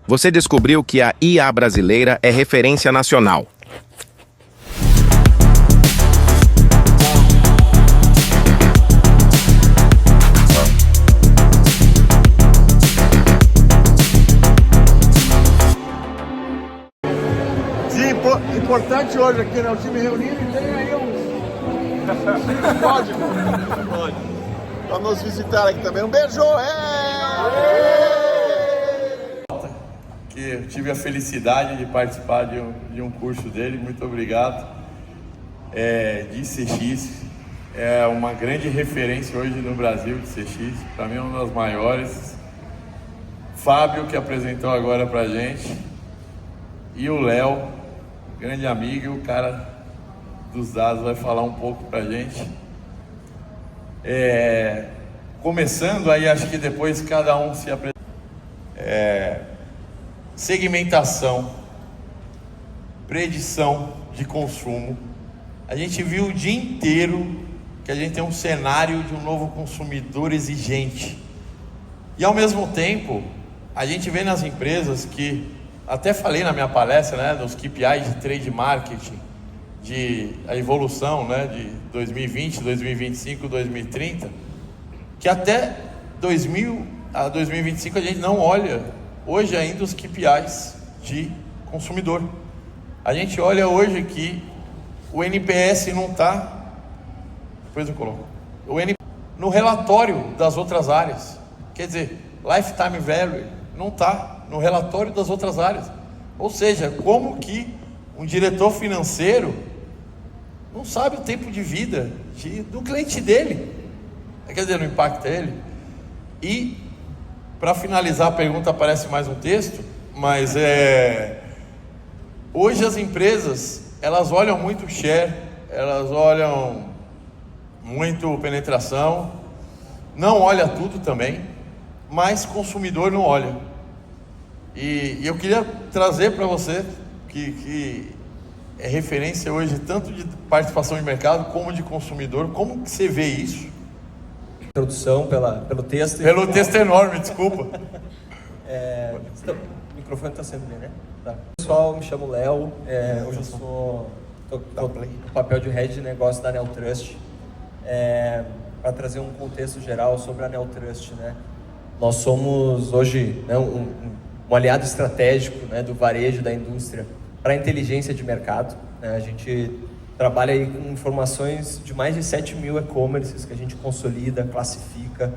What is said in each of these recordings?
Você descobriu que a IA brasileira é referência nacional. Sim, importante hoje aqui, né? O time reunido e tem aí código. Para nos visitar aqui também. Um beijo! Que eu tive a felicidade de participar de um curso dele, muito obrigado. De CX, é uma grande referência hoje no Brasil de CX, para mim é uma das maiores. Fábio, que apresentou agora pra gente, e o Léo, grande amigo, e o cara dos dados vai falar um pouco pra gente. Começando aí, acho que depois cada um se apresenta. Segmentação, predição de consumo. A gente viu o dia inteiro que a gente tem um cenário de um novo consumidor exigente. E ao mesmo tempo, a gente vê nas empresas que, até falei na minha palestra, né, dos KPIs de trade marketing, de a evolução, né, de 2020, 2025, 2030, que até 2025 a gente não olha hoje ainda os KPIs de consumidor. A gente olha hoje que o NPS não está, depois eu coloco, no relatório das outras áreas. Quer dizer, Lifetime Value não está no relatório das outras áreas. Ou seja, como que um diretor financeiro não sabe o tempo de vida do cliente dele? Quer dizer, não impacta ele. E, para finalizar a pergunta, aparece mais um texto, mas hoje as empresas, elas olham muito share, elas olham muito penetração, não olha tudo também, mas consumidor não olha. E eu queria trazer para você, que é referência hoje tanto de participação de mercado como de consumidor, como que você vê isso? Introdução pelo texto. Pelo texto enorme, desculpa. O microfone está sendo bem, né? Tá. Pessoal, me chamo Léo, hoje eu estou no papel de Head de Negócio da Neotrust, para trazer um contexto geral sobre a Neotrust, né? Nós somos hoje, né, um aliado estratégico, né, do varejo, da indústria, para a inteligência de mercado, né? A gente trabalha aí com informações de mais de 7 mil e-commerces que a gente consolida, classifica.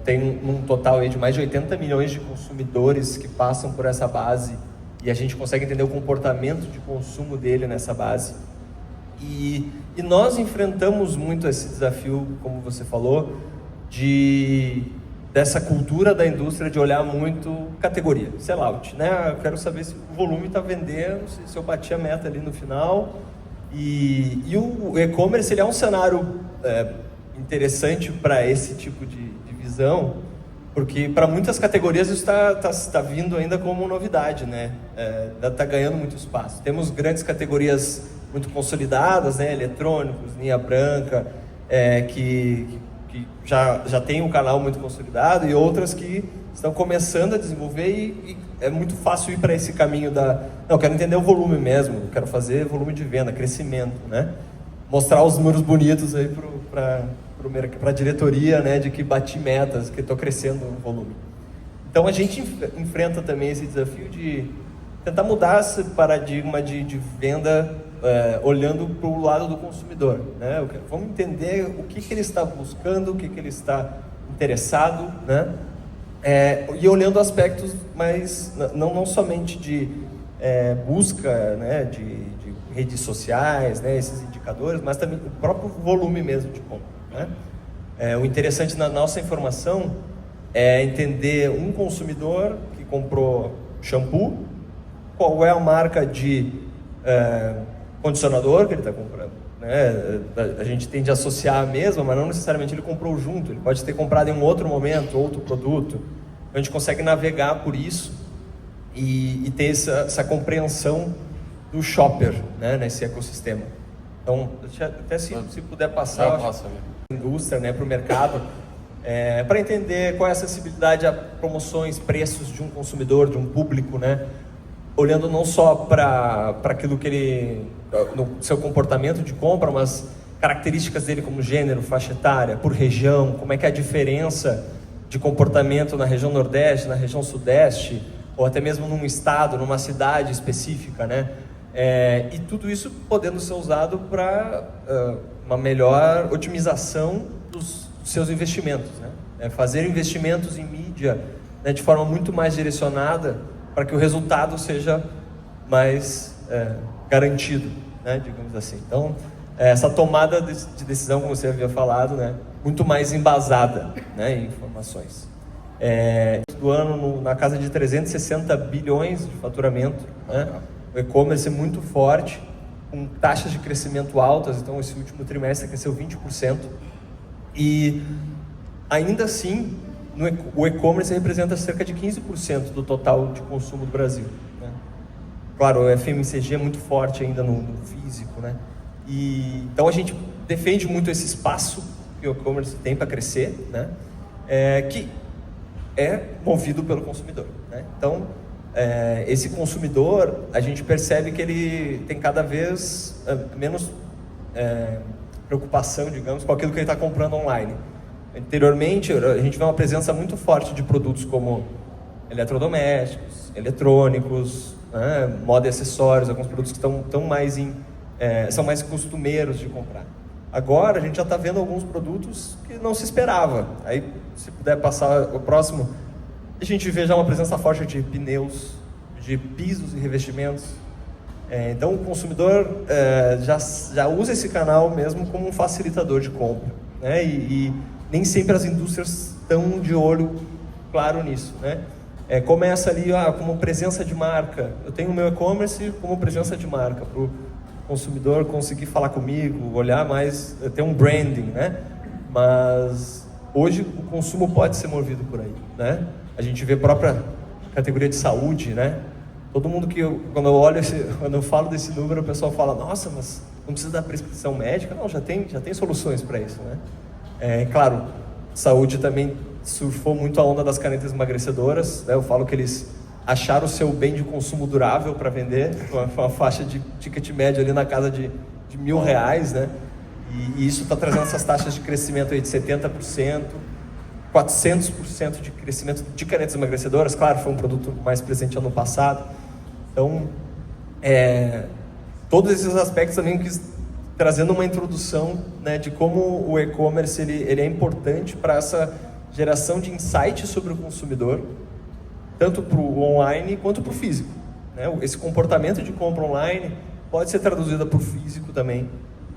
Tem um total aí de mais de 80 milhões de consumidores que passam por essa base e a gente consegue entender o comportamento de consumo dele nessa base. E nós enfrentamos muito esse desafio, como você falou, dessa cultura da indústria de olhar muito categoria, sellout, né? Eu quero saber se o volume está vendendo, se eu bati a meta ali no final. E o e-commerce, ele é um cenário interessante para esse tipo de visão, porque para muitas categorias isso está vindo ainda como novidade, né? Está ganhando muito espaço. Temos grandes categorias muito consolidadas, né? Eletrônicos, linha branca, que já tem um canal muito consolidado, e outras que estão começando a desenvolver e é muito fácil ir para esse caminho eu quero entender o volume mesmo, quero fazer volume de venda, crescimento, né? Mostrar os números bonitos aí para a diretoria, né, de que bati metas, que estou crescendo o volume. Então a gente enfrenta também esse desafio de tentar mudar esse paradigma de venda, olhando para o lado do consumidor, né? Vamos entender o que ele está buscando, o que ele está interessado, né? E olhando aspectos mais, não somente de busca, né, de redes sociais, né, esses indicadores, mas também o próprio volume mesmo de compra, né? O interessante na nossa informação é entender um consumidor que comprou shampoo, qual é a marca de condicionador que ele está comprando, né? A gente tende a associar a mesma, mas não necessariamente ele comprou junto, ele pode ter comprado em um outro momento, outro produto. A gente consegue navegar por isso e ter essa compreensão do shopper, né, nesse ecossistema. Então, até se puder passar a indústria, né, para o mercado, para entender qual é a acessibilidade a promoções, preços de um consumidor, de um público, né? Olhando não só para aquilo que ele, no seu comportamento de compra, mas características dele como gênero, faixa etária, por região, como é que é a diferença de comportamento na região Nordeste, na região Sudeste, ou até mesmo num estado, numa cidade específica, né? E tudo isso podendo ser usado para uma melhor otimização dos seus investimentos, né? Fazer investimentos em mídia, né, de forma muito mais direcionada para que o resultado seja mais garantido, né, digamos assim. Então, essa tomada de decisão, como você havia falado, né, muito mais embasada, né, em informações. Do ano na casa de 360 bilhões de faturamento, né? O e-commerce é muito forte, com taxas de crescimento altas. Então esse último trimestre cresceu 20%, e ainda assim o e-commerce representa cerca de 15% do total de consumo do Brasil, né? Claro, o FMCG é muito forte ainda no físico, né? E então a gente defende muito esse espaço que o e-commerce tem para crescer, né? Que é movido pelo consumidor, né? Então, esse consumidor, a gente percebe que ele tem cada vez menos preocupação, digamos, com aquilo que ele está comprando online. Anteriormente, a gente vê uma presença muito forte de produtos como eletrodomésticos, eletrônicos, né, moda e acessórios, alguns produtos que são mais costumeiros de comprar. Agora a gente já está vendo alguns produtos que não se esperava. Aí, se puder passar o próximo, a gente vê já uma presença forte de pneus, de pisos e revestimentos. Então o consumidor já usa esse canal mesmo como um facilitador de compra, né? E nem sempre as indústrias estão de olho claro nisso, né? Começa ali como presença de marca. Eu tenho o meu e-commerce como presença de marca, para o consumidor conseguir falar comigo, olhar mais, ter um branding, né? Mas hoje o consumo pode ser movido por aí, né? A gente vê a própria categoria de saúde, né? Todo mundo quando eu falo desse número, o pessoal fala: nossa, mas não precisa da prescrição médica? Não, já tem soluções para isso, né? Claro, saúde também surfou muito a onda das canetas emagrecedoras, né? Eu falo que eles acharam o seu bem de consumo durável para vender, com uma faixa de ticket médio ali na casa de R$1.000, né? E isso está trazendo essas taxas de crescimento aí de 70%, 400% de crescimento de canetas emagrecedoras. Claro, foi um produto mais presente ano passado. Então, todos esses aspectos também trazendo uma introdução, né, de como o e-commerce ele é importante para essa geração de insights sobre o consumidor, tanto para o online quanto para o físico, né? Esse comportamento de compra online pode ser traduzido para o físico também,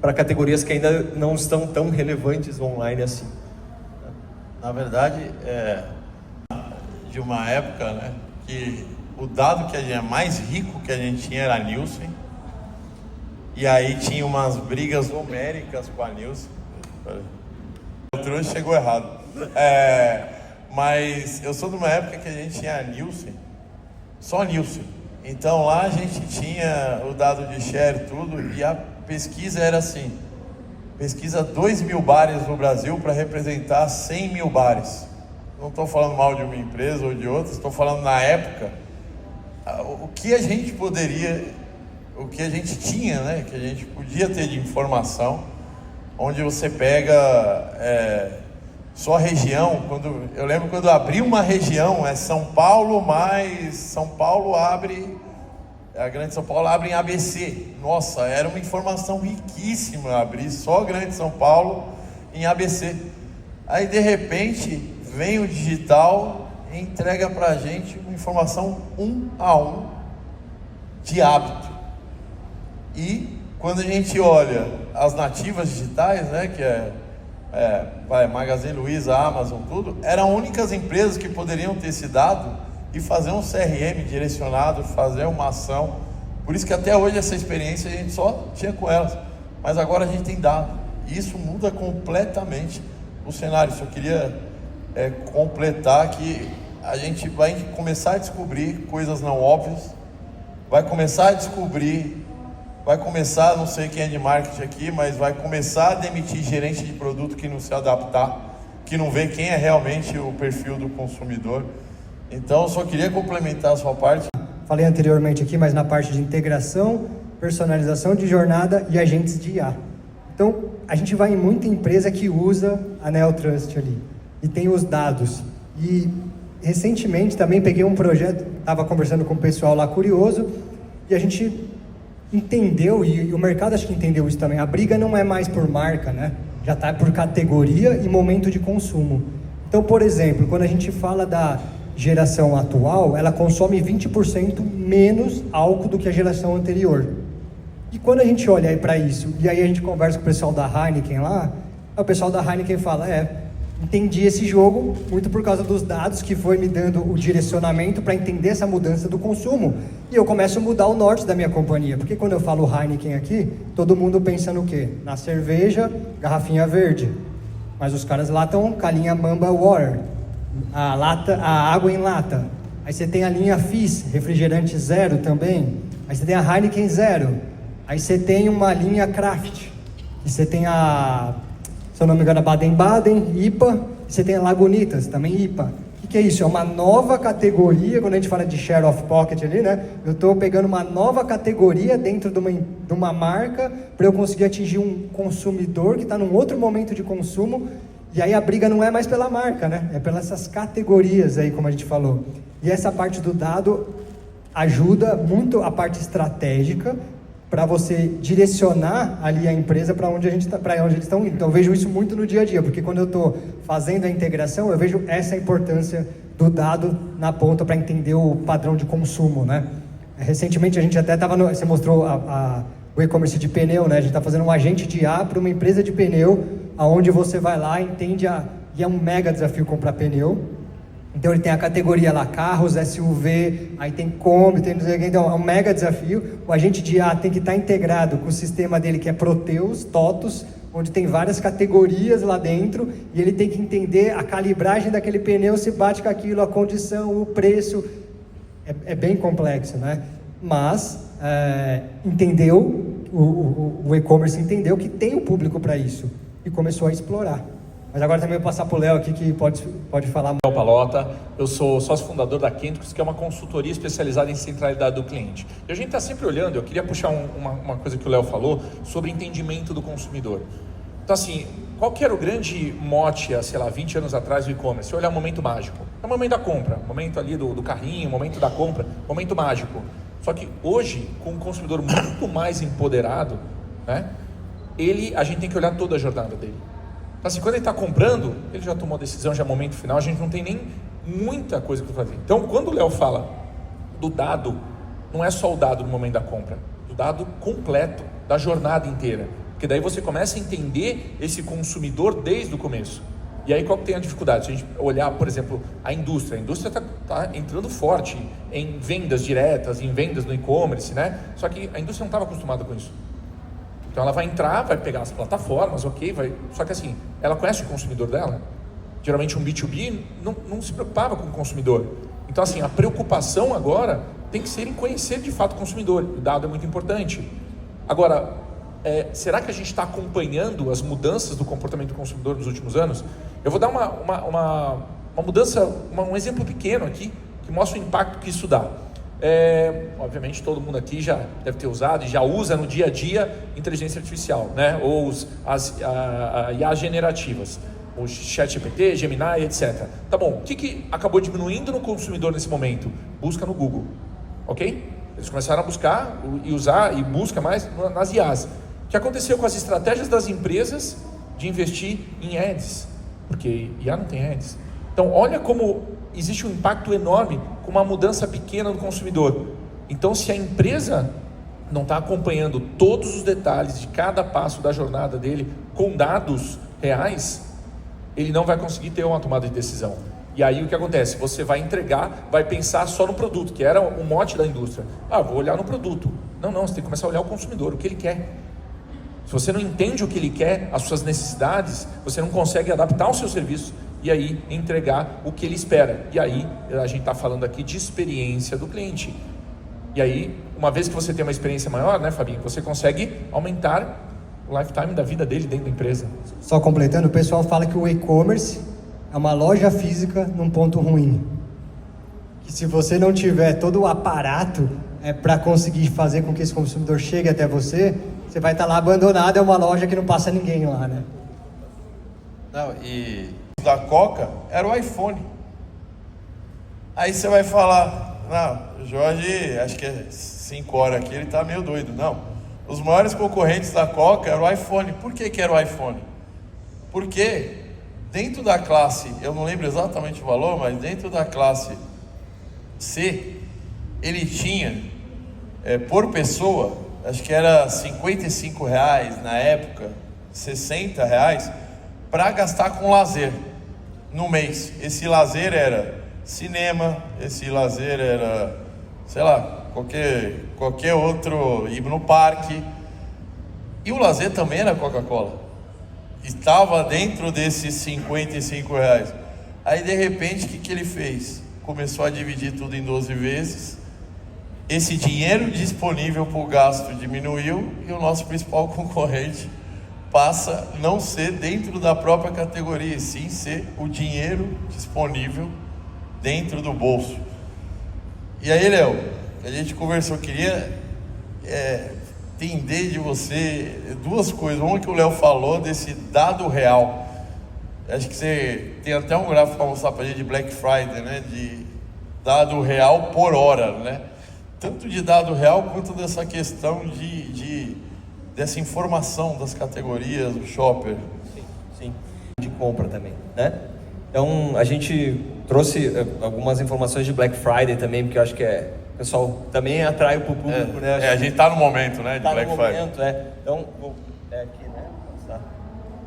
para categorias que ainda não estão tão relevantes online assim. Na verdade, de uma época, né, que o dado que mais rico que a gente tinha era a Nielsen, e aí tinha umas brigas homéricas com a Nielsen. O trouxa chegou errado. Mas eu sou de uma época que a gente tinha a Nielsen, só a Nielsen. Então lá a gente tinha o dado de share e tudo, e a pesquisa era assim: pesquisa 2.000 bares no Brasil para representar 100.000 bares. Não estou falando mal de uma empresa ou de outra, estou falando na época o que a gente tinha, né, que a gente podia ter de informação, onde você pega só a região. Eu lembro quando abri uma região, São Paulo, mais São Paulo abre, a Grande São Paulo abre em ABC. Nossa, era uma informação riquíssima abrir só a Grande São Paulo em ABC. Aí de repente vem o digital e entrega pra gente uma informação 1 a 1 de hábito. E quando a gente olha as nativas digitais, né, que Magazine Luiza, Amazon, tudo, eram únicas empresas que poderiam ter esse dado e fazer um CRM direcionado, fazer uma ação. Por isso que até hoje essa experiência a gente só tinha com elas, mas agora a gente tem dado, e isso muda completamente o cenário. Só queria completar que a gente vai começar a descobrir coisas não óbvias, vai começar, não sei quem é de marketing aqui, mas vai começar a demitir gerente de produto que não se adaptar, que não vê quem é realmente o perfil do consumidor. Então, só queria complementar a sua parte. Falei anteriormente aqui, mas na parte de integração, personalização de jornada e agentes de IA. Então, a gente vai em muita empresa que usa a Neotrust ali e tem os dados. E recentemente também peguei um projeto, estava conversando com o pessoal lá curioso, e a gente entendeu, e o mercado acho que entendeu isso também, a briga não é mais por marca, né? Já está por categoria e momento de consumo. Então, por exemplo, quando a gente fala da geração atual, ela consome 20% menos álcool do que a geração anterior. E quando a gente olha aí para isso, e aí a gente conversa com o pessoal da Heineken lá, o pessoal da Heineken fala, entendi esse jogo muito por causa dos dados que foi me dando o direcionamento para entender essa mudança do consumo. E eu começo a mudar o norte da minha companhia. Porque quando eu falo Heineken aqui, todo mundo pensa no quê? Na cerveja, garrafinha verde. Mas os caras lá estão com a linha Mamba Water, a água em lata. Aí você tem a linha Fizz, refrigerante zero também. Aí você tem a Heineken Zero. Aí você tem uma linha Craft. E você tem se eu não me engano, a Baden-Baden, IPA. E você tem a Lagunitas, também IPA. O que é isso? É uma nova categoria, quando a gente fala de share of pocket ali, né? Eu estou pegando uma nova categoria dentro de uma marca para eu conseguir atingir um consumidor que está num outro momento de consumo. E aí a briga não é mais pela marca, né? É pelas essas categorias aí, como a gente falou. E essa parte do dado ajuda muito a parte estratégica para você direcionar ali a empresa para onde eles estão indo. Então eu vejo isso muito no dia a dia, porque quando eu estou fazendo a integração, eu vejo essa importância do dado na ponta para entender o padrão de consumo, né? Recentemente a gente até estava, você mostrou o e-commerce de pneu, né? A gente está fazendo um agente de IA para uma empresa de pneu, aonde você vai lá, entende e é um mega desafio comprar pneu. Então ele tem a categoria lá, carros, SUV, aí tem Kombi, tem não sei o que, então é um mega desafio. O agente de IA tem que estar integrado com o sistema dele que é Proteus, TOTUS, onde tem várias categorias lá dentro, e ele tem que entender a calibragem daquele pneu, se bate com aquilo, a condição, o preço. É bem complexo, né? Mas entendeu, o e-commerce entendeu que tem o público para isso e começou a explorar. Mas agora também vou passar para o Léo aqui, que pode falar. Léo Palota, eu sou sócio fundador da Kentrix, que é uma consultoria especializada em centralidade do cliente. E a gente está sempre olhando, eu queria puxar uma coisa que o Léo falou, sobre entendimento do consumidor. Então assim, qual que era o grande mote, há, sei lá, 20 anos atrás do e-commerce? Olhar o momento mágico. É o momento da compra, o momento ali do carrinho, o momento da compra, momento mágico. Só que hoje, com o consumidor muito mais empoderado, né, a gente tem que olhar toda a jornada dele. Então, assim, quando ele está comprando, ele já tomou a decisão, já é momento final, a gente não tem nem muita coisa para fazer. Então, quando o Léo fala do dado, não é só o dado no momento da compra, o dado completo, da jornada inteira. Porque daí você começa a entender esse consumidor desde o começo. E aí qual que tem a dificuldade? Se a gente olhar, por exemplo, a indústria está entrando forte em vendas diretas, em vendas no e-commerce, né? Só que a indústria não estava acostumada com isso. Então ela vai entrar, vai pegar as plataformas, só que assim, ela conhece o consumidor dela. Geralmente um B2B não se preocupava com o consumidor. Então assim, a preocupação agora tem que ser em conhecer de fato o consumidor. O dado é muito importante. Agora, será que a gente está acompanhando as mudanças do comportamento do consumidor nos últimos anos? Eu vou dar uma mudança, um exemplo pequeno aqui, que mostra o impacto que isso dá. Obviamente todo mundo aqui já deve ter usado e já usa no dia a dia inteligência artificial, né? Ou as IA generativas, o ChatGPT, Gemini, etc. Tá bom, o que acabou diminuindo no consumidor nesse momento? Busca no Google, ok? Eles começaram a buscar e usar e busca mais nas IAs. O que aconteceu com as estratégias das empresas de investir em ads? Porque IA não tem ads. Então olha como existe um impacto enorme com uma mudança pequena no consumidor. Então se a empresa não está acompanhando todos os detalhes de cada passo da jornada dele com dados reais, ele não vai conseguir ter uma tomada de decisão. E aí o que acontece? Você vai entregar, vai pensar só no produto, que era o mote da indústria. Vou olhar no produto. Não, você tem que começar a olhar o consumidor, o que ele quer. Se você não entende o que ele quer, as suas necessidades, você não consegue adaptar o seu serviço e aí entregar o que ele espera. E aí a gente está falando aqui de experiência do cliente. E aí, uma vez que você tem uma experiência maior, né, Fabinho, você consegue aumentar o lifetime da vida dele dentro da empresa. Só completando, o pessoal fala que o e-commerce é uma loja física num ponto ruim. Que se você não tiver todo o aparato para conseguir fazer com que esse consumidor chegue até você, você vai estar lá abandonado, é uma loja que não passa ninguém lá, né? Não, e da Coca era o iPhone. Aí você vai falar, não, o Jorge, acho que é 5 horas aqui, ele tá meio doido. Não, os maiores concorrentes da Coca eram o iPhone. Por que era o iPhone? Porque dentro da classe, eu não lembro exatamente o valor, mas dentro da classe C, ele tinha, por pessoa, acho que era R$55 na época, R$60, para gastar com lazer no mês. Esse lazer era cinema, esse lazer era, sei lá, qualquer outro, ir no parque. E o lazer também era Coca-Cola. Estava dentro desses R$55. Aí de repente, o que ele fez? Começou a dividir tudo em 12 vezes. Esse dinheiro disponível para o gasto diminuiu e o nosso principal concorrente passa a não ser dentro da própria categoria, e sim ser o dinheiro disponível dentro do bolso. E aí, Léo, a gente conversou, queria entender de você duas coisas. Uma que o Léo falou desse dado real. Acho que você tem até um gráfico para mostrar para a gente de Black Friday, né? De dado real por hora, né? Tanto de dado real quanto dessa questão dessa informação das categorias do shopper. Sim, de compra também, né? Então, a gente trouxe algumas informações de Black Friday também, porque eu acho que o pessoal também atrai o público, né? A gente tá no momento, né, de tá Black no Friday. Momento, Então, aqui, né?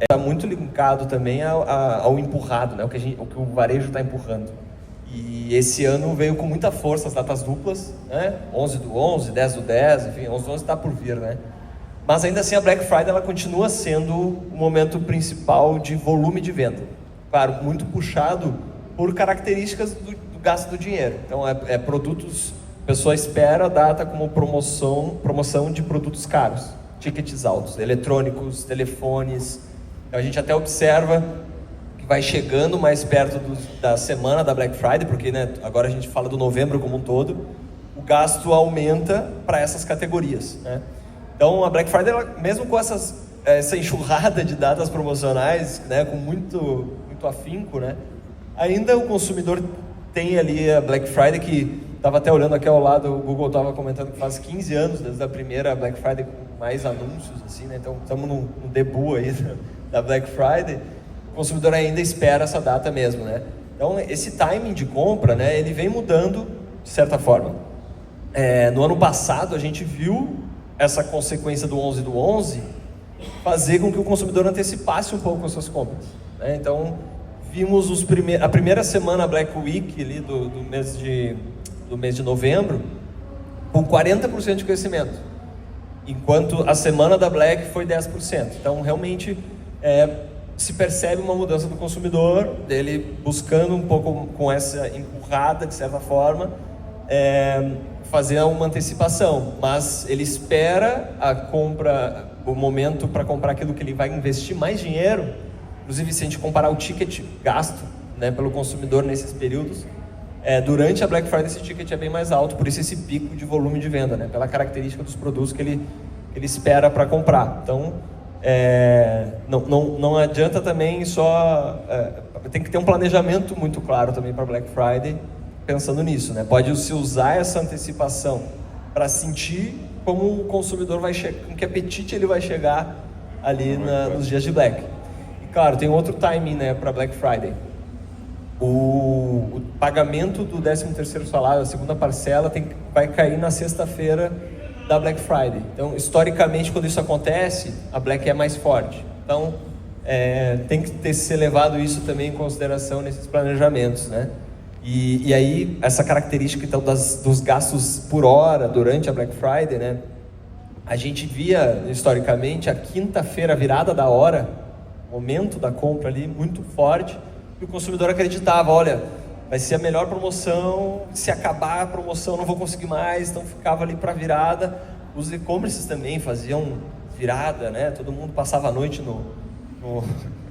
Está muito linkado também ao empurrado, né? O que o varejo está empurrando. E esse ano veio com muita força as datas duplas, né? 11/11, 10/10, enfim, 11/11 está por vir, né? Mas ainda assim a Black Friday ela continua sendo o momento principal de volume de venda. Claro, muito puxado por características do gasto do dinheiro. Então produtos, a pessoa espera a data como promoção de produtos caros, tickets altos, eletrônicos, telefones. Então a gente até observa que vai chegando mais perto da semana da Black Friday, porque, né, agora a gente fala do novembro como um todo, o gasto aumenta para essas categorias, né? Então a Black Friday, mesmo com essa enxurrada de datas promocionais, né, com muito afinco, né, ainda o consumidor tem ali a Black Friday, que estava até olhando aqui ao lado, o Google estava comentando que faz 15 anos desde a primeira Black Friday com mais anúncios, assim, né? Então estamos no debut aí da Black Friday. O consumidor ainda espera essa data mesmo, né? Então esse timing de compra, né, ele vem mudando de certa forma. No ano passado a gente viu essa consequência do 11/11 fazer com que o consumidor antecipasse um pouco as suas compras, né? Então vimos a primeira semana Black Week ali do mês de novembro com 40% de crescimento, enquanto a semana da Black foi 10%. Então realmente se percebe uma mudança do consumidor, dele buscando um pouco com essa empurrada de certa forma, fazer uma antecipação, mas ele espera a compra, o momento para comprar aquilo que ele vai investir mais dinheiro. Inclusive, se a gente comparar o ticket gasto, né, pelo consumidor nesses períodos, durante a Black Friday esse ticket é bem mais alto, por isso esse pico de volume de venda, né, pela característica dos produtos que ele espera para comprar. Então, não adianta também só... tem que ter um planejamento muito claro também para Black Friday, pensando nisso, né? Pode-se usar essa antecipação para sentir como o consumidor vai chegar, com que apetite ele vai chegar ali nos dias de Black. E claro, tem outro timing, né, para Black Friday. O pagamento do 13º salário, a segunda parcela, vai cair na sexta-feira da Black Friday. Então, historicamente, quando isso acontece, a Black é mais forte. Então, tem que ser levado isso também em consideração nesses planejamentos, né? E aí, essa característica então, dos gastos por hora durante a Black Friday, né? A gente via, historicamente, a quinta-feira virada da hora, momento da compra ali, muito forte, e o consumidor acreditava, olha, vai ser a melhor promoção, se acabar a promoção não vou conseguir mais, então ficava ali para virada. Os e-commerces também faziam virada, né? Todo mundo passava a noite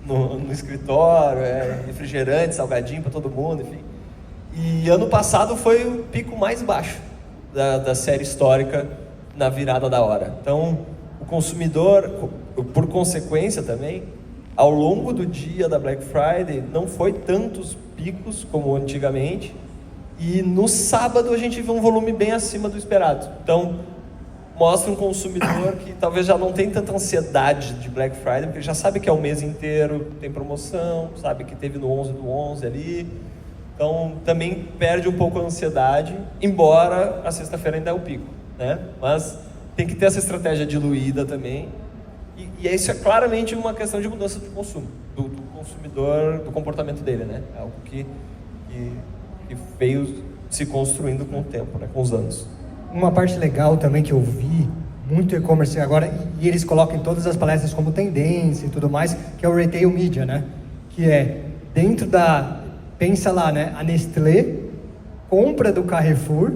no escritório, refrigerante, salgadinho para todo mundo, enfim. E ano passado foi o pico mais baixo da série histórica na virada da hora. Então, o consumidor, por consequência também, ao longo do dia da Black Friday, não foi tantos picos como antigamente, e no sábado a gente viu um volume bem acima do esperado. Então, mostra um consumidor que talvez já não tem tanta ansiedade de Black Friday, porque já sabe que é o mês inteiro, tem promoção, sabe que teve no 11/11 ali. Então, também perde um pouco a ansiedade, embora a sexta-feira ainda é o pico, né? Mas tem que ter essa estratégia diluída também. E isso é claramente uma questão de mudança de consumo, do consumidor, do comportamento dele, né? É algo que veio se construindo com o tempo, né? Com os anos. Uma parte legal também que eu vi muito e-commerce agora, e eles colocam em todas as palestras como tendência e tudo mais, que é o retail media, né? Que é dentro da... Pensa lá, né? A Nestlé compra do Carrefour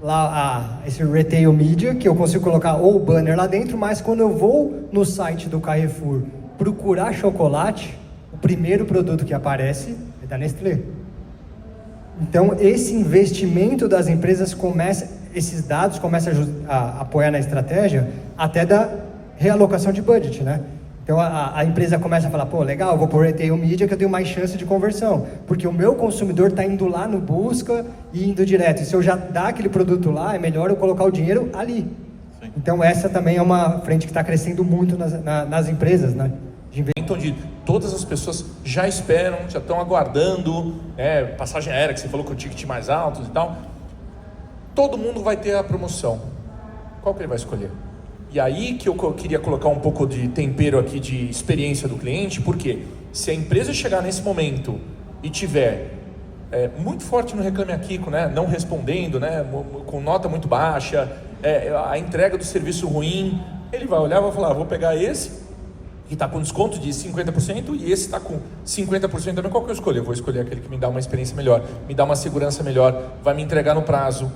lá esse retail media, que eu consigo colocar ou o banner lá dentro, mas quando eu vou no site do Carrefour procurar chocolate, o primeiro produto que aparece é da Nestlé. Então, esse investimento das empresas esses dados começam a apoiar na estratégia até da realocação de budget, né? Então, a empresa começa a falar, pô, legal, eu vou por retail media que eu tenho mais chance de conversão, porque o meu consumidor está indo lá no busca e indo direto. E se eu já dar aquele produto lá, é melhor eu colocar o dinheiro ali. Sim. Então, essa também é uma frente que está crescendo muito nas empresas, né? Onde todas as pessoas já esperam, já estão aguardando, passagem aérea, que você falou que o ticket mais alto e tal. Todo mundo vai ter a promoção. Qual que ele vai escolher? E aí que eu queria colocar um pouco de tempero aqui de experiência do cliente, porque se a empresa chegar nesse momento e tiver muito forte no Reclame Aqui, né, não respondendo, né, com nota muito baixa, a entrega do serviço ruim, ele vai olhar e vai falar, vou pegar esse, que está com desconto de 50%, e esse está com 50% também, qual que eu escolho? Eu vou escolher aquele que me dá uma experiência melhor, me dá uma segurança melhor, vai me entregar no prazo,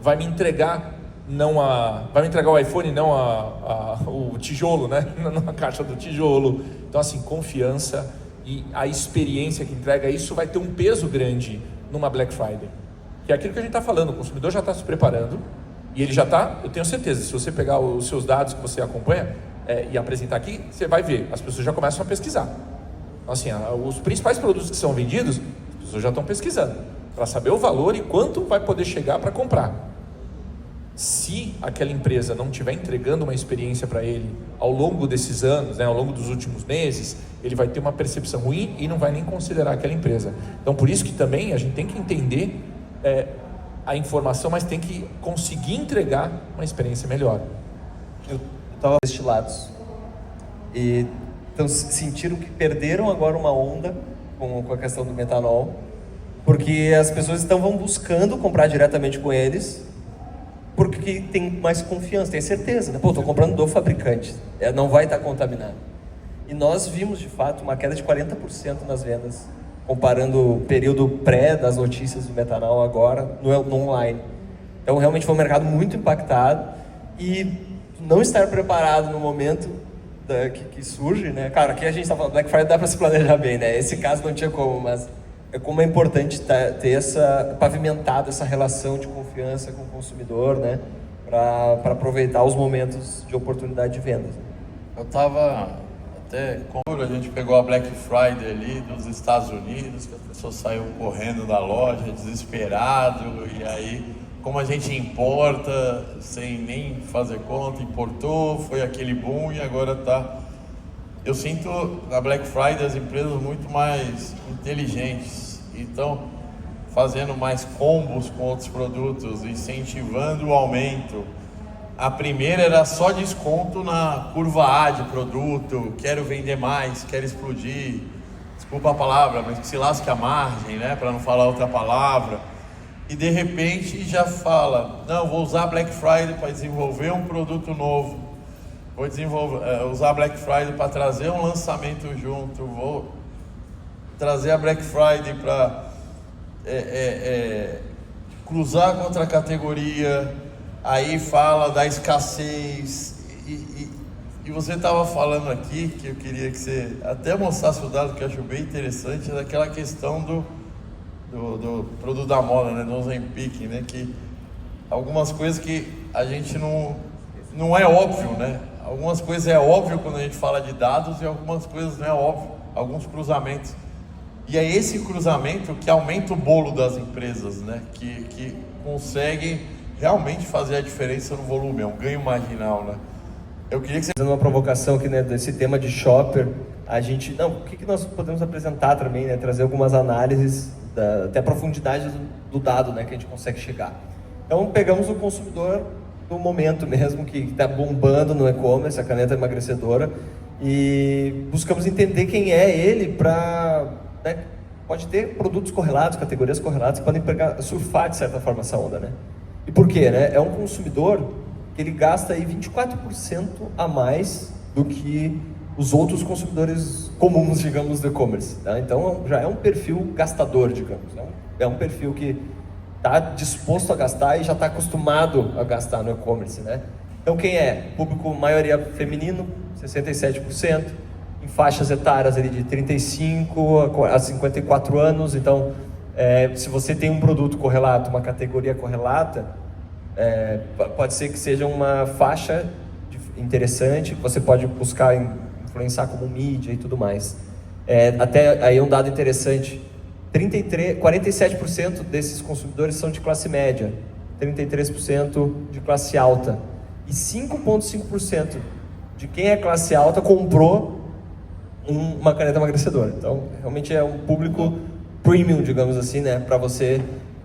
vai me entregar o iPhone, não o tijolo, né? Na caixa do tijolo. Então, assim, confiança e a experiência que entrega, isso vai ter um peso grande numa Black Friday. Que é aquilo que a gente está falando, o consumidor já está se preparando, e ele já está, eu tenho certeza, se você pegar os seus dados que você acompanha e apresentar aqui, você vai ver, as pessoas já começam a pesquisar. Então, assim, os principais produtos que são vendidos, as pessoas já estão pesquisando, para saber o valor e quanto vai poder chegar para comprar. Se aquela empresa não estiver entregando uma experiência para ele ao longo desses anos, né, ao longo dos últimos meses, ele vai ter uma percepção ruim e não vai nem considerar aquela empresa. Então, por isso que também a gente tem que entender a informação, mas tem que conseguir entregar uma experiência melhor. Eu estava destilados e então sentiram que perderam agora uma onda com a questão do metanol, porque as pessoas vão buscando comprar diretamente com eles, porque tem mais confiança, tem certeza, né? Pô, estou comprando do fabricante, não vai estar contaminado. E nós vimos, de fato, uma queda de 40% nas vendas, comparando o período pré das notícias do metanol agora no online. Então, realmente foi um mercado muito impactado e não estar preparado no momento que surge, né? Claro, aqui a gente está falando, Black Friday dá para se planejar bem, né? Esse caso não tinha como, mas como é importante ter pavimentado essa relação de confiança com o consumidor, né? Para aproveitar os momentos de oportunidade de vendas. Eu estava até quando a gente pegou a Black Friday ali dos Estados Unidos, que as pessoas saíram correndo da loja, desesperado, e aí, como a gente importa sem nem fazer conta, importou, foi aquele boom e agora tá... Eu sinto na Black Friday as empresas muito mais inteligentes, então fazendo mais combos com outros produtos, incentivando o aumento. A primeira era só desconto na curva A de produto, quero vender mais, quero explodir, desculpa a palavra, mas que se lasque a margem, né, para não falar outra palavra. E de repente já fala, não, vou usar Black Friday para desenvolver um produto novo, vou usar Black Friday para trazer um lançamento junto, vou trazer a Black Friday para cruzar com outra categoria, aí fala da escassez E você estava falando aqui, que eu queria que você até mostrasse o dado que eu acho bem interessante, daquela questão do produto da moda, né, do Ozempic, né, que algumas coisas que a gente não é óbvio, né? Algumas coisas é óbvio quando a gente fala de dados e algumas coisas não é óbvio, alguns cruzamentos. E é esse cruzamento que aumenta o bolo das empresas, né? Que consegue realmente fazer a diferença no volume, é um ganho marginal, né? Eu queria que você... Fazendo uma provocação aqui, né, desse tema de shopper, a gente... Não, o que nós podemos apresentar também, né? Trazer algumas análises, até a profundidade do dado, né, que a gente consegue chegar. Então, pegamos o consumidor do momento mesmo, que está bombando no e-commerce, a caneta emagrecedora, e buscamos entender quem é ele para... Né, pode ter produtos correlatos, categorias correlatas, que podem surfar, de certa forma, essa onda, né? E por quê, né? É um consumidor que ele gasta aí 24% a mais do que os outros consumidores comuns, digamos, do e-commerce, tá? Então, já é um perfil gastador, digamos. É um perfil que está disposto a gastar e já está acostumado a gastar no e-commerce, né? Então, quem é? Público maioria feminino, 67%, em faixas etárias ali de 35 a 54 anos. Então, se você tem um produto correlato, uma categoria correlata, pode ser que seja uma faixa interessante, você pode buscar influenciar como mídia e tudo mais. Até aí um dado interessante, 47% desses consumidores são de classe média, 33% de classe alta, e 5,5% de quem é classe alta comprou uma caneta emagrecedora. Então, realmente é um público premium, digamos assim, né, para você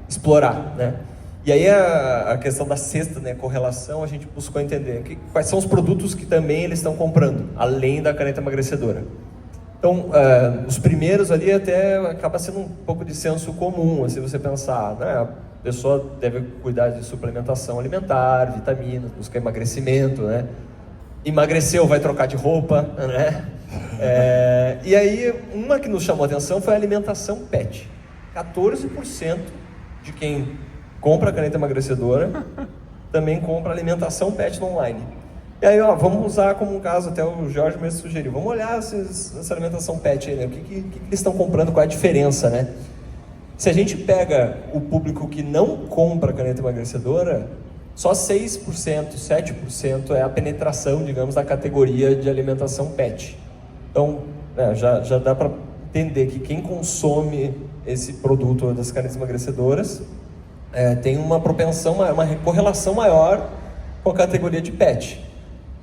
explorar, né? E aí a questão da cesta, né, correlação, a gente buscou entender quais são os produtos que também eles estão comprando, além da caneta emagrecedora. Então, os primeiros ali até acaba sendo um pouco de senso comum, se você pensar, né, a pessoa deve cuidar de suplementação alimentar, vitaminas, buscar emagrecimento, né? Emagreceu, vai trocar de roupa, né? E aí, uma que nos chamou a atenção foi a alimentação pet. 14% de quem compra a caneta emagrecedora também compra alimentação pet no online. E aí, vamos usar como um caso, até o Jorge mesmo sugeriu, vamos olhar essa alimentação pet aí, né? O que eles estão comprando, qual é a diferença, né? Se a gente pega o público que não compra caneta emagrecedora, só 6%, 7% é a penetração, digamos, da categoria de alimentação pet. Então, já dá para entender que quem consome esse produto das canetas emagrecedoras tem uma propensão, uma correlação maior com a categoria de pet.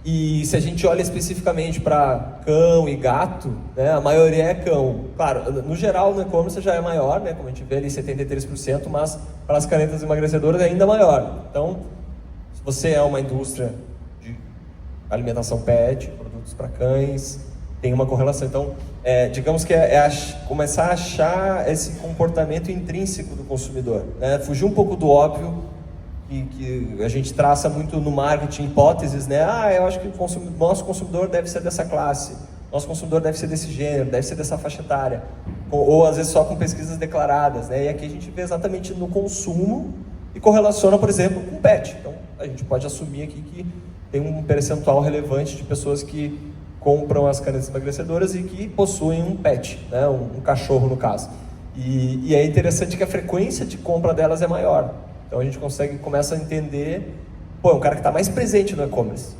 E se a gente olha especificamente para cão e gato, né, a maioria é cão. Claro, no geral no e-commerce já é maior, né, como a gente vê ali 73%, mas para as canetas emagrecedoras é ainda maior. Então, se você é uma indústria de alimentação pet, produtos para cães, tem uma correlação. Então, digamos que começar a achar esse comportamento intrínseco do consumidor, né? Fugir um pouco do óbvio que a gente traça muito no marketing, hipóteses, né? Eu acho que nosso consumidor deve ser dessa classe, nosso consumidor deve ser desse gênero, deve ser dessa faixa etária, ou às vezes só com pesquisas declaradas, né? E aqui a gente vê exatamente no consumo e correlaciona, por exemplo, com pet. Então, a gente pode assumir aqui que tem um percentual relevante de pessoas que compram as canetas emagrecedoras e que possuem um pet, né? Um cachorro no caso. E é interessante que a frequência de compra delas é maior. Então a gente começa a entender, é um cara que está mais presente no e-commerce.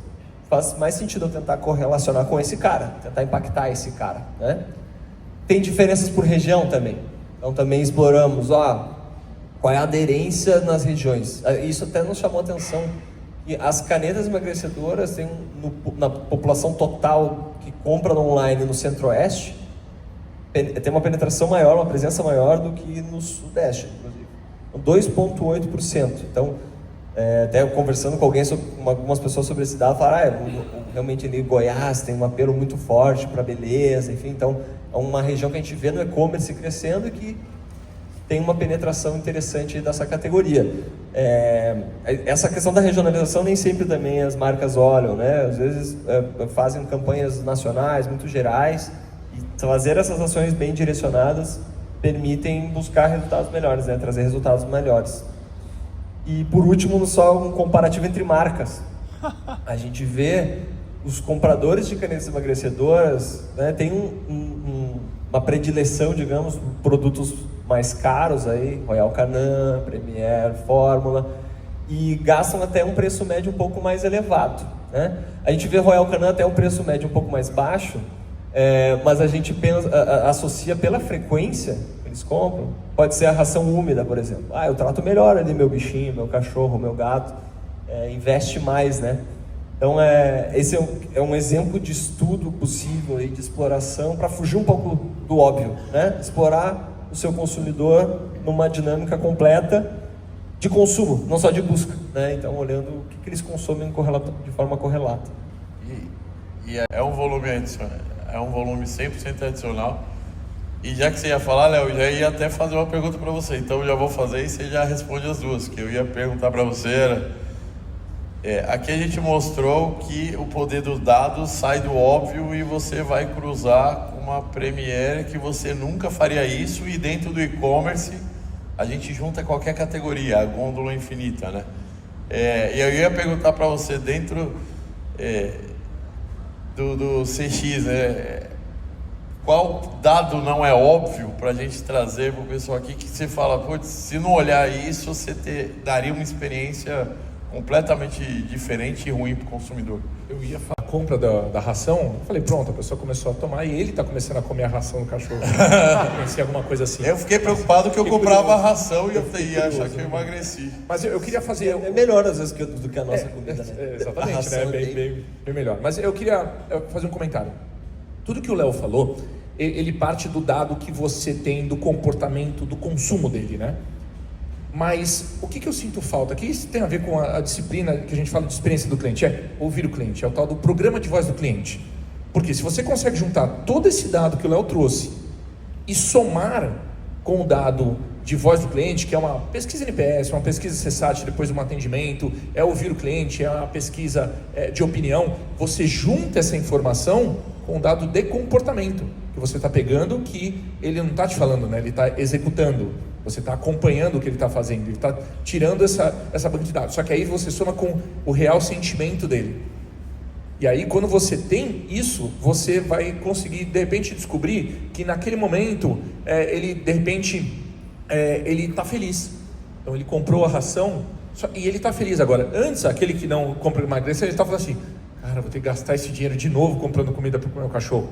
Faz mais sentido eu tentar correlacionar com esse cara, tentar impactar esse cara, né? Tem diferenças por região também. Então também exploramos, qual é a aderência nas regiões. Isso até nos chamou a atenção. E as canetas emagrecedoras têm, na população total que compra no online no Centro-Oeste, tem uma penetração maior, uma presença maior do que no Sudeste, inclusive. 2,8%. Então, até conversando com algumas pessoas sobre esse dado, falaram, realmente ali Goiás tem um apelo muito forte para beleza, enfim. Então, é uma região que a gente vê no e-commerce crescendo e que tem uma penetração interessante dessa categoria. Essa questão da regionalização nem sempre também as marcas olham, né? Às vezes fazem campanhas nacionais, muito gerais, e fazer essas ações bem direcionadas permitem buscar resultados melhores, né? Trazer resultados melhores. E por último, só um comparativo entre marcas. A gente vê os compradores de canetas emagrecedoras, né, têm uma predileção, digamos, por produtos mais caros aí, Royal Canin, Premier, Fórmula, e gastam até um preço médio um pouco mais elevado, né? A gente vê Royal Canin até um preço médio um pouco mais baixo, mas a gente associa pela frequência que eles compram. Pode ser a ração úmida, por exemplo. Eu trato melhor ali meu bichinho, meu cachorro, meu gato, investe mais, né? Então, esse é um exemplo de estudo possível aí, de exploração, para fugir um pouco do óbvio, né? Explorar o seu consumidor numa dinâmica completa de consumo, não só de busca, né? Então, olhando o que eles consomem de forma correlata. E é um volume adicional, é um volume 100% adicional. E já que você ia falar, Léo, eu já ia até fazer uma pergunta para você. Então, eu já vou fazer e você já responde as duas. Que eu ia perguntar para você era... aqui a gente mostrou que o poder dos dados sai do óbvio e você vai cruzar com uma Premiere que você nunca faria isso, e dentro do e-commerce a gente junta qualquer categoria, a gôndola infinita, né? E eu ia perguntar para você, dentro do CX, qual dado não é óbvio para a gente trazer para o pessoal aqui, que você fala, putz, se não olhar isso, você daria uma experiência completamente diferente e ruim para o consumidor? Eu ia falar a compra da ração, eu falei, pronto, a pessoa começou a tomar e ele está começando a comer a ração do cachorro. Pensei alguma coisa assim. Eu fiquei preocupado que eu comprava a ração e eu ia achar que eu emagreci. Mas eu queria fazer... É melhor às vezes do que a nossa comida, né? Exatamente, né? Bem melhor. Mas eu queria fazer um comentário. Tudo que o Léo falou, ele parte do dado que você tem do comportamento, do consumo dele, né? Mas o que eu sinto falta? Que isso tem a ver com a disciplina que a gente fala de experiência do cliente, ouvir o cliente, é o tal do programa de voz do cliente. Porque se você consegue juntar todo esse dado que o Léo trouxe e somar com o dado de voz do cliente, que é uma pesquisa NPS, uma pesquisa CSAT depois de um atendimento, é ouvir o cliente, é uma pesquisa de opinião, você junta essa informação com o dado de comportamento, que você está pegando, que ele não está te falando, né? Ele está executando. Você está acompanhando o que ele está fazendo, ele está tirando essa banca de dados. Só que aí você soma com o real sentimento dele. E aí, quando você tem isso, você vai conseguir, de repente, descobrir que naquele momento, ele, de repente, ele está feliz. Então, ele comprou a ração e ele está feliz agora. Antes, aquele que não compra emagrecer, ele está falando assim, cara, vou ter que gastar esse dinheiro de novo comprando comida para o meu cachorro.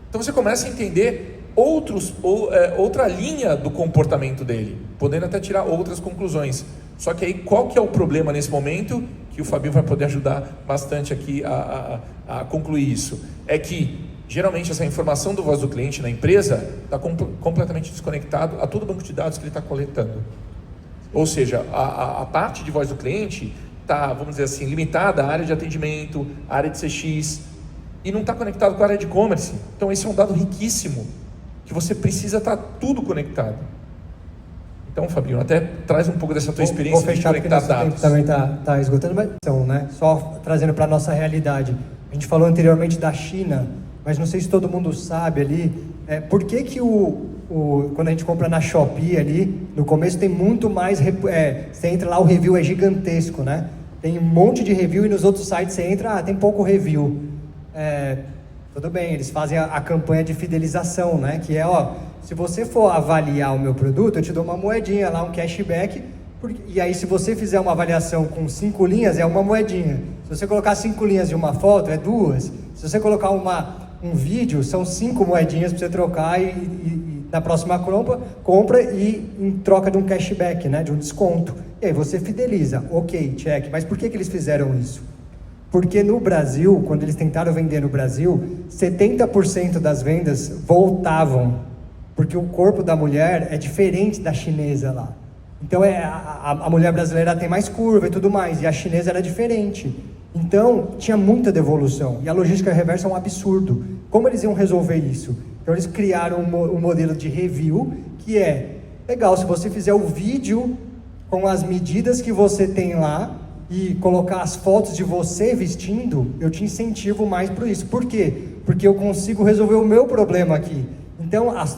Então, você começa a entender outra linha do comportamento dele, podendo até tirar outras conclusões. Só que aí, qual que é o problema nesse momento, que o Fabinho vai poder ajudar bastante aqui a concluir isso, é que geralmente essa informação do voz do cliente na empresa está completamente desconectado a todo o banco de dados que ele está coletando. Ou seja, a parte de voz do cliente está, vamos dizer assim, limitada à área de atendimento, à área de CX, e não está conectado com a área de e-commerce. Então esse é um dado riquíssimo, que você precisa estar tudo conectado. Então, Fabinho, até traz um pouco dessa tua experiência de conectar dados. Também está esgotando, mas então, né? Só trazendo para a nossa realidade. A gente falou anteriormente da China, mas não sei se todo mundo sabe ali, por que quando a gente compra na Shopee ali, no começo tem muito mais, você entra lá, o review é gigantesco, né? Tem um monte de review e nos outros sites você entra, tem pouco review. Tudo bem, eles fazem a campanha de fidelização, né? Que é, se você for avaliar o meu produto, eu te dou uma moedinha lá, um cashback, e aí se você fizer uma avaliação com 5 linhas, é uma moedinha. Se você colocar 5 linhas de uma foto, é 2. Se você colocar um vídeo, são 5 moedinhas para você trocar e na próxima compra e em troca de um cashback, né? De um desconto. E aí você fideliza. Ok, check. Mas por que eles fizeram isso? Porque no Brasil, quando eles tentaram vender no Brasil, 70% das vendas voltavam, porque o corpo da mulher é diferente da chinesa lá. Então a mulher brasileira tem mais curva e tudo mais, e a chinesa era diferente. Então tinha muita devolução, e a logística reversa é um absurdo. Como eles iam resolver isso? Então eles criaram um modelo de review, que é legal, se você fizer o vídeo com as medidas que você tem lá, e colocar as fotos de você vestindo, eu te incentivo mais por isso. Por quê? Porque eu consigo resolver o meu problema aqui. Então, as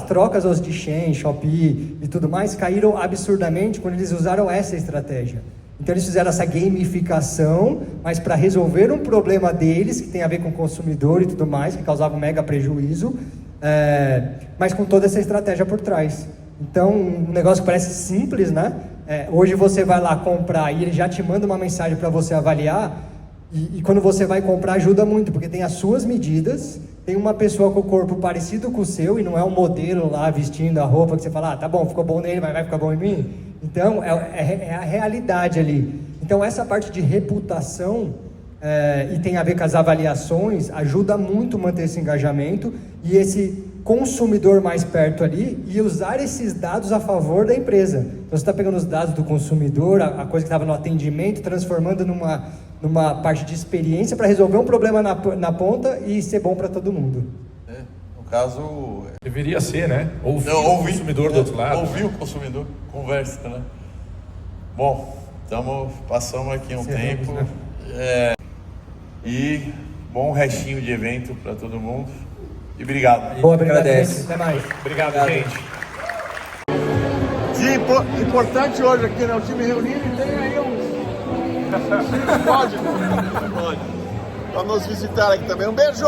trocas de Shein, Shopee e tudo mais caíram absurdamente quando eles usaram essa estratégia. Então eles fizeram essa gamificação, mas para resolver um problema deles, que tem a ver com o consumidor e tudo mais, que causava um mega prejuízo, mas com toda essa estratégia por trás. Então, um negócio que parece simples, né? Hoje você vai lá comprar e ele já te manda uma mensagem para você avaliar, e quando você vai comprar ajuda muito, porque tem as suas medidas, tem uma pessoa com o corpo parecido com o seu, e não é um modelo lá vestindo a roupa que você fala, tá bom, ficou bom nele, mas vai ficar bom em mim? Então, é a realidade ali. Então, essa parte de reputação, e tem a ver com as avaliações, ajuda muito a manter esse engajamento, e esse consumidor mais perto ali, e usar esses dados a favor da empresa. Então, você está pegando os dados do consumidor, a coisa que estava no atendimento, transformando numa parte de experiência para resolver um problema na ponta e ser bom para todo mundo. No caso... Deveria ser, né? Ouvir o consumidor do outro lado. Ouvir o consumidor, conversa, né? Bom, passamos aqui um tempo. Né? E bom restinho de evento para todo mundo. E obrigado. Boa, obrigado. Agradece. Até mais. Obrigado, gente. E importante hoje aqui, né? O time reunido e tem aí pode. Pra nos visitar aqui também. Um beijo!